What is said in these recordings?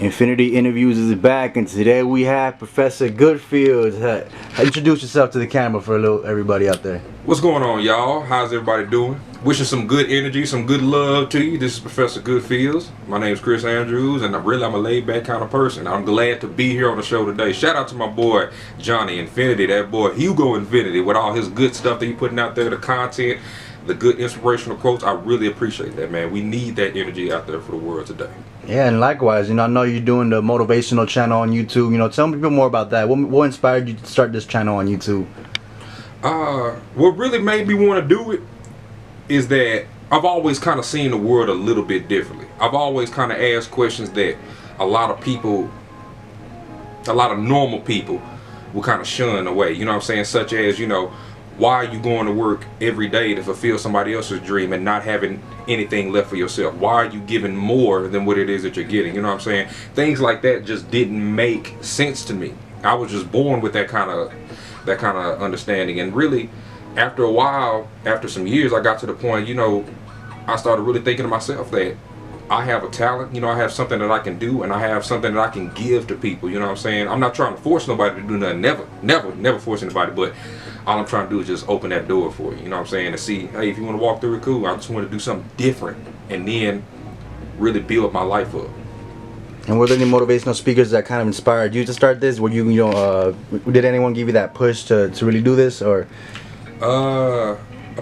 Infinity Interviews is back, and today we have Professor Goodfeels. Introduce yourself to the camera for a little everybody out there. What's going on, y'all? How's everybody doing? Wishing some good energy, some good love to you. This is Professor Goodfeels. My name is Chris Andrews, and I'm a laid-back kind of person. I'm glad to be here on the show today. Shout out to my boy Johnny Infinity, that boy Hugo Infinity, with all his good stuff that he's putting out there, the content, the good inspirational quotes. I really appreciate that, man. We need that energy out there for the world today. Yeah, and likewise, I know you're doing the motivational channel on YouTube. Tell people more about that. What inspired you to start this channel on YouTube? What really made me want to do it is that I've always kind of seen the world a little bit differently. I've always kind of asked questions that a lot of normal people will kind of shun away. You know what I'm saying? Such as, why are you going to work every day to fulfill somebody else's dream and not having anything left for yourself? Why are you giving more than what it is that you're getting? You know what I'm saying? Things like that just didn't make sense to me. I was just born with that kind of understanding, and really after a while, after some years, I got to the point, I started really thinking to myself that I have a talent, I have something that I can do, and I have something that I can give to people. You know what I'm saying? I'm not trying to force nobody to do nothing, never force anybody, but all I'm trying to do is just open that door for you, you know what I'm saying, to see, hey, if you want to walk through it, cool. I just want to do something different and then really build my life up. And were there any motivational speakers that kind of inspired you to start this? Were did anyone give you that push to really do this, or? A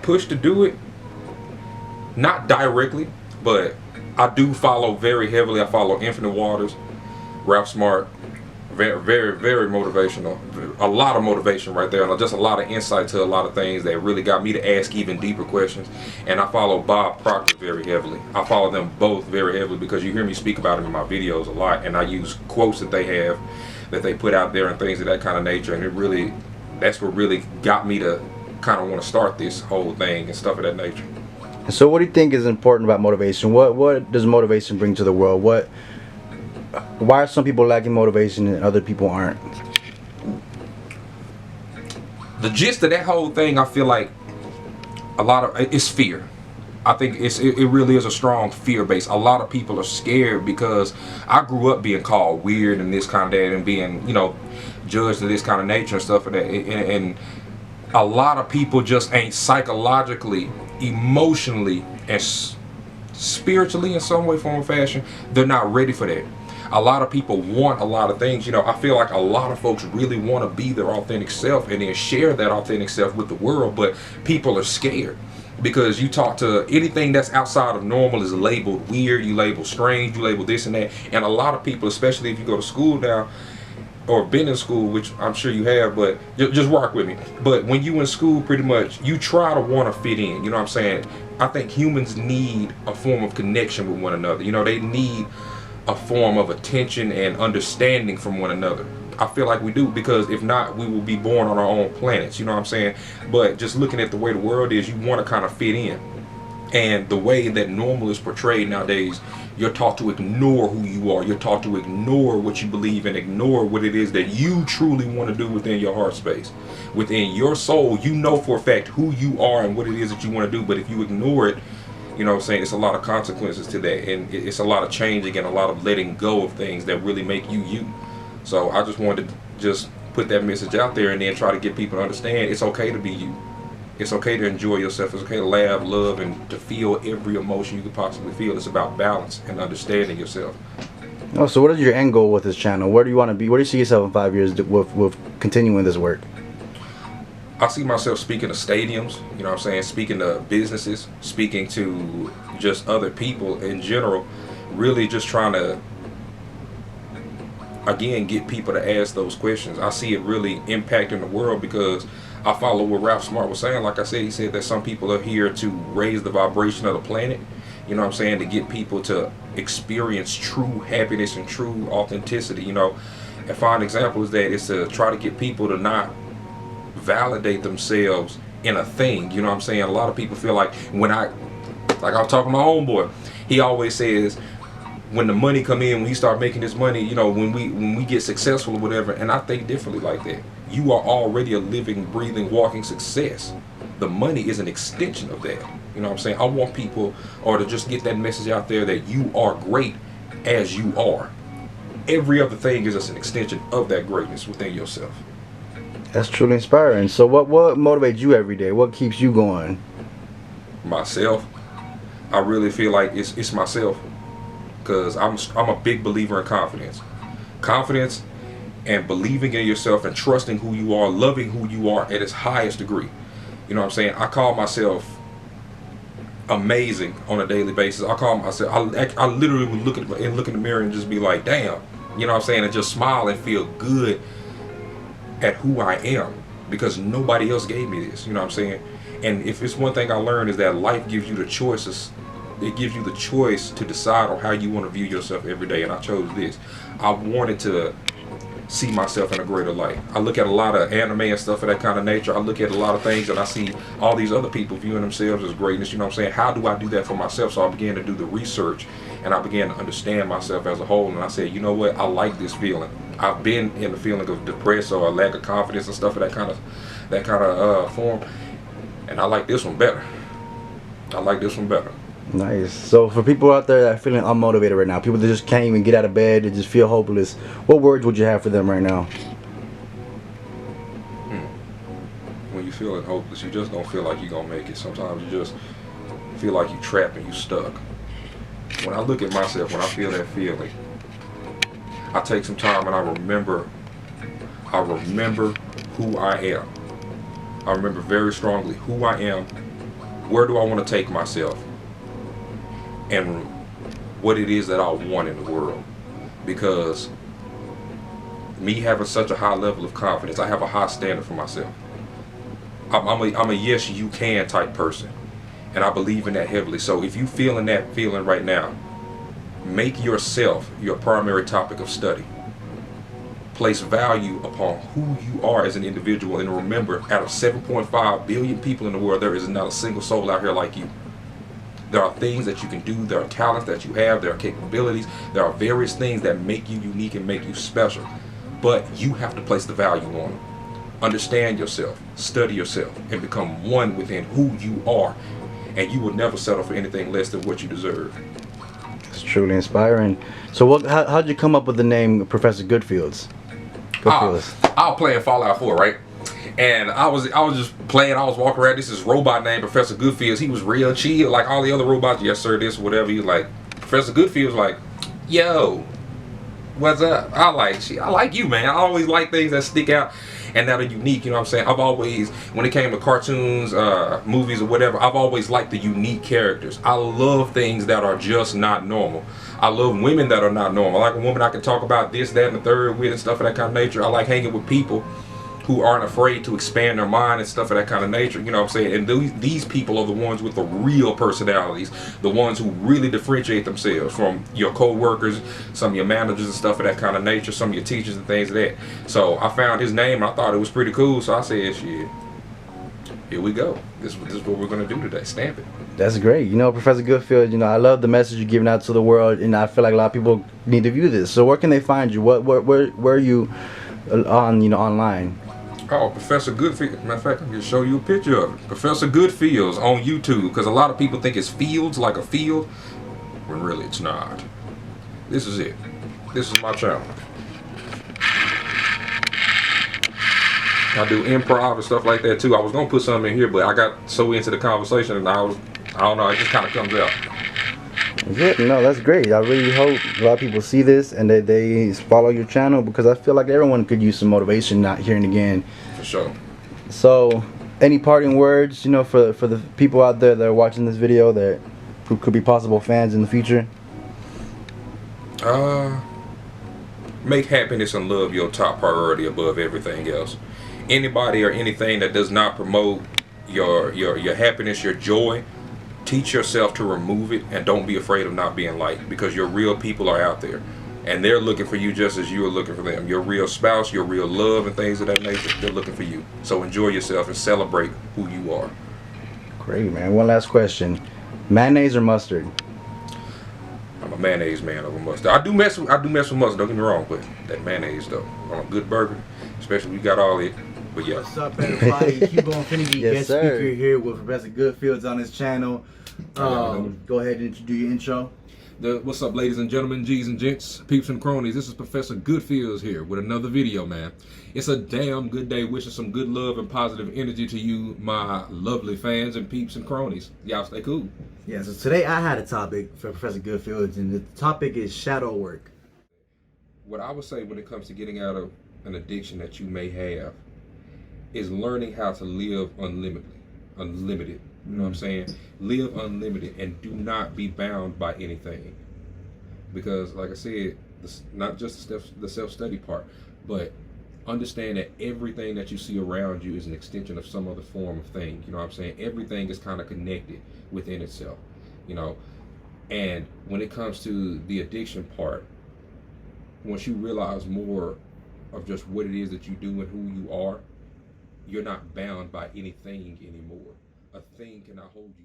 push to do it, not directly, but I do follow very heavily. I follow Infinite Waters, Ralph Smart, very, very, very motivational. A lot of motivation right there, and just a lot of insight to a lot of things that really got me to ask even deeper questions. And I follow Bob Proctor very heavily. I follow them both very heavily because you hear me speak about them in my videos a lot, and I use quotes that they have, that they put out there, and things of that kind of nature. And that's what really got me to kind of want to start this whole thing and stuff of that nature. So what do you think is important about motivation? What does motivation bring to the world? Why are some people lacking motivation and other people aren't? The gist of that whole thing, I feel like it's fear. I think it really is a strong fear base. A lot of people are scared because I grew up being called weird and this kind of that, and being, judged to this kind of nature and stuff of that. And a lot of people just ain't psychologically, emotionally, and spiritually in some way, form, or fashion, they're not ready for that. A lot of people want a lot of things. I feel like a lot of folks really want to be their authentic self and then share that authentic self with the world, but people are scared because you talk to anything that's outside of normal is labeled weird, you label strange, you label this and that. And a lot of people, especially if you go to school now or been in school, which I'm sure you have, but just rock with me. But when you in school, pretty much you try to want to fit in. You know what I'm saying? I think humans need a form of connection with one another. They need a form of attention and understanding from one another. I feel like we do, because if not, we will be born on our own planets. You know what I'm saying? But just looking at the way the world is, you want to kind of fit in. And the way that normal is portrayed nowadays, you're taught to ignore who you are. You're taught to ignore what you believe and ignore what it is that you truly want to do within your heart space. Within your soul, you know for a fact who you are and what it is that you want to do. But if you ignore it, you know what I'm saying, it's a lot of consequences to that. And it's a lot of changing and a lot of letting go of things that really make you you. So I just wanted to just put that message out there and then try to get people to understand it's okay to be you. It's okay to enjoy yourself. It's okay to laugh, love, and to feel every emotion you could possibly feel. It's about balance and understanding yourself. Oh, so what is your end goal with this channel? Where do you want to be? Where do you see yourself in 5 years with continuing this work? I see myself speaking to stadiums, you know what I'm saying, speaking to businesses, speaking to just other people in general, really just trying to, again, get people to ask those questions. I see it really impacting the world because I follow what Ralph Smart was saying. Like I said, he said that some people are here to raise the vibration of the planet, you know what I'm saying, to get people to experience true happiness and true authenticity. A fine example is that it's to try to get people to not validate themselves in a thing. You know what I'm saying? A lot of people feel like I was talking to my homeboy, he always says when the money come in, when he start making this money, when we get successful or whatever, and I think differently like that. You are already a living, breathing, walking success. The money is an extension of that. You know what I'm saying? I want people, or to just get that message out there that you are great as you are. every other thing is just an extension of that greatness within yourself. That's truly inspiring. So what motivates you every day? What keeps you going? Myself, I really feel like it's myself, because I'm a big believer in confidence and believing in yourself and trusting who you are, loving who you are at its highest degree. You know what I'm saying? I call myself amazing on a daily basis. I call myself, I literally would look in the mirror and just be like, damn, you know what I'm saying, and just smile and feel good at who I am, because nobody else gave me this, you know what I'm saying. And if it's one thing I learned, is that life gives you the choices. It gives you the choice to decide on how you want to view yourself every day, and I chose this. I wanted to see myself in a greater light. I look at a lot of anime and stuff of that kind of nature. I look at a lot of things and I see all these other people viewing themselves as greatness, you know what I'm saying? How do I do that for myself? So I began to do the research and I began to understand myself as a whole, and I said, you know what, I like this feeling. I've been in the feeling of depressed or a lack of confidence and stuff of that kind of form, and I like this one better. I like this one better. Nice. So for people out there that are feeling unmotivated right now, people that just can't even get out of bed, they just feel hopeless, what words would you have for them right now? When you're feeling hopeless, you just don't feel like you're going to make it. Sometimes you just feel like you're trapped and you're stuck. When I look at myself, when I feel that feeling, I take some time and I remember who I am. I remember very strongly who I am, where do I want to take myself, and what it is that I want in the world. Because me having such a high level of confidence, I have a high standard for myself. I'm a yes you can type person, and I believe in that heavily. So if you feeling that feeling right now, make yourself your primary topic of study. Place value upon who you are as an individual, and remember, out of 7.5 billion people in the world, there is not a single soul out here like you. There are things that you can do, there are talents that you have, there are capabilities, there are various things that make you unique and make you special. But you have to place the value on them. Understand yourself, study yourself, and become one within who you are. And you will never settle for anything less than what you deserve. It's truly inspiring. So how'd you come up with the name Professor Goodfeels? I was playing Fallout 4, right? And I was just playing. I was walking around. This is robot named Professor Goodfeels. He was real chill, like all the other robots. Yes, sir. This, whatever. He was like, Professor Goodfeels, like, yo, what's up? I like you, man. I always like things that stick out and that are unique. You know what I'm saying? I've always, when it came to cartoons, movies, or whatever, I've always liked the unique characters. I love things that are just not normal. I love women that are not normal. I like a woman I can talk about this, that, and the third with and stuff of that kind of nature. I like hanging with people who aren't afraid to expand their mind and stuff of that kind of nature, you know what I'm saying? And these people are the ones with the real personalities, the ones who really differentiate themselves from your co-workers, some of your managers and stuff of that kind of nature, some of your teachers and things like that. So I found his name and I thought it was pretty cool, so I said, shit, here we go. This is what we're gonna do today, stamp it. That's great. You know, Professor Goodfield, you know, I love the message you're giving out to the world, and I feel like a lot of people need to view this. So where can they find you? Where are you on, you know, online? Oh, Professor Goodfields. Matter of fact, I can show you a picture of it. Professor Goodfeels on YouTube, because a lot of people think it's fields, like a field, when really it's not. This is it. This is my channel. I do improv and stuff like that too. I was gonna put something in here, but I got so into the conversation and I don't know, it just kind of comes out. Yeah, no, that's great. I really hope a lot of people see this and that they follow your channel, because I feel like everyone could use some motivation, not hearing again. For sure. So, any parting words, you know, for the people out there that are watching this video that who could be possible fans in the future? Make happiness and love your top priority above everything else. Anybody or anything that does not promote your happiness, your joy, teach yourself to remove it, and don't be afraid of not being liked, because your real people are out there and they're looking for you just as you are looking for them. Your real spouse, your real love and things of that nature, they're looking for you. So enjoy yourself and celebrate who you are. Great, man. One last question. Mayonnaise or mustard? I'm a mayonnaise man over mustard. I do mess with mustard, don't get me wrong, but that mayonnaise though, on a good burger, especially if you got all it. But yeah. What's up, everybody? Hugo Infinity, Yes, guest sir. speaker here with Professor Goodfields on his channel. Go ahead and do your intro. What's up, ladies and gentlemen, G's and gents, peeps and cronies? This is Professor Goodfeels here with another video, man. It's a damn good day. Wishing some good love and positive energy to you, my lovely fans and peeps and cronies. Y'all stay cool. Yeah, so today I had a topic for Professor Goodfields, and the topic is shadow work. What I would say when it comes to getting out of an addiction that you may have is learning how to live unlimited. You know what I'm saying? Live unlimited and do not be bound by anything. Because, like I said, not just the self-study part, but understand that everything that you see around you is an extension of some other form of thing. You know what I'm saying? Everything is kind of connected within itself, you know? And when it comes to the addiction part, once you realize more of just what it is that you do and who you are, you're not bound by anything anymore. A thing cannot hold you